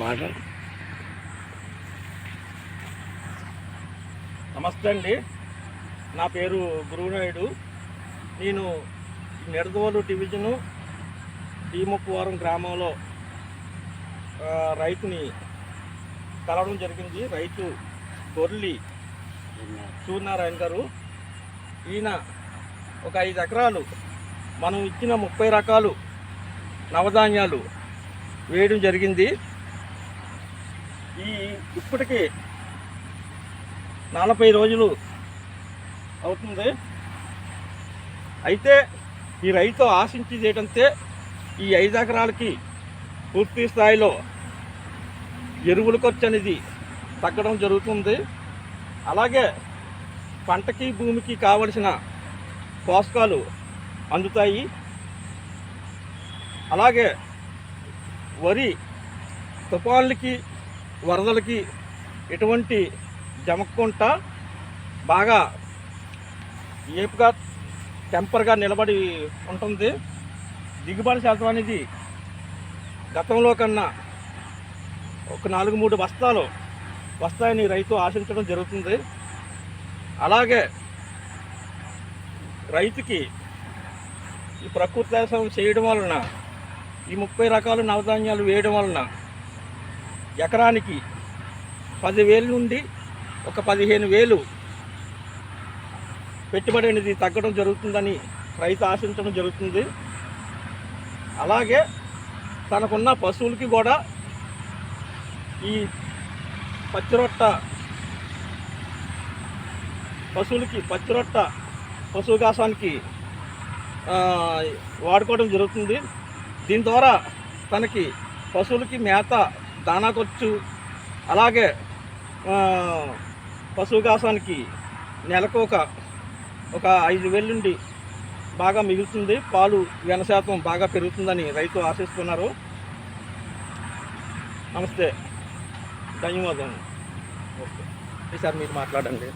మాట. నమస్తే అండి, నా పేరు గురునాయుడు. నేను నిడదవోలు డివిజను టీముప్పవరం గ్రామంలో రైతుని కలవడం జరిగింది. రైతు గొర్లి సూర్యనారాయణ గారు. ఈయన ఒక 5 ఎకరాలు మనం ఇచ్చిన 30 రకాలు నవధాన్యాలు వేయడం జరిగింది. ఇప్పటికీ 40 రోజులు అవుతుంది. అయితే ఈ రైతు ఆశించేది ఏంటంటే ఈ 5 ఎకరాలకి పూర్తి స్థాయిలో ఎరువుల ఖర్చు అనేది తగ్గడం జరుగుతుంది. అలాగే పంటకి భూమికి కావలసిన పోషకాలు అందుతాయి. అలాగే వరి తుఫాన్లకి వరదలకి ఎటువంటి జమక్కుంటా బాగా ఏపుగా టెంపర్గా నిలబడి ఉంటుంది. దిగుబడి శాతం అనేది గతంలో కన్నా ఒక 4-3 బస్తాలు వస్తాయని రైతు ఆశించడం జరుగుతుంది. అలాగే రైతుకి ఈ ప్రకృతి వ్యవసాయం చేయడం వలన ఈ 30 రకాల నవధాన్యాలు వేయడం వలన ఎకరానికి 10,000 నుండి ఒక 15,000 పెట్టుబడి అనేది తగ్గడం జరుగుతుందని రైతు ఆశించడం జరుగుతుంది. అలాగే తనకున్న పశువులకి కూడా ఈ పచ్చిరొట్ట పశువుగాసానికి వాడుకోవడం జరుగుతుంది. దీని ద్వారా తనకి పశువులకి మేత, దానా ఖర్చు, అలాగే పశువుగాసానికి నెలకు ఒక 5,000 నుండి బాగా మిగులుతుంది. పాలు వెన శాతం బాగా పెరుగుతుందని రైతు ఆశిస్తున్నారు. నమస్తే, ధన్యవాదాలు. ఓకే, ఈసారి మీరు మాట్లాడండి.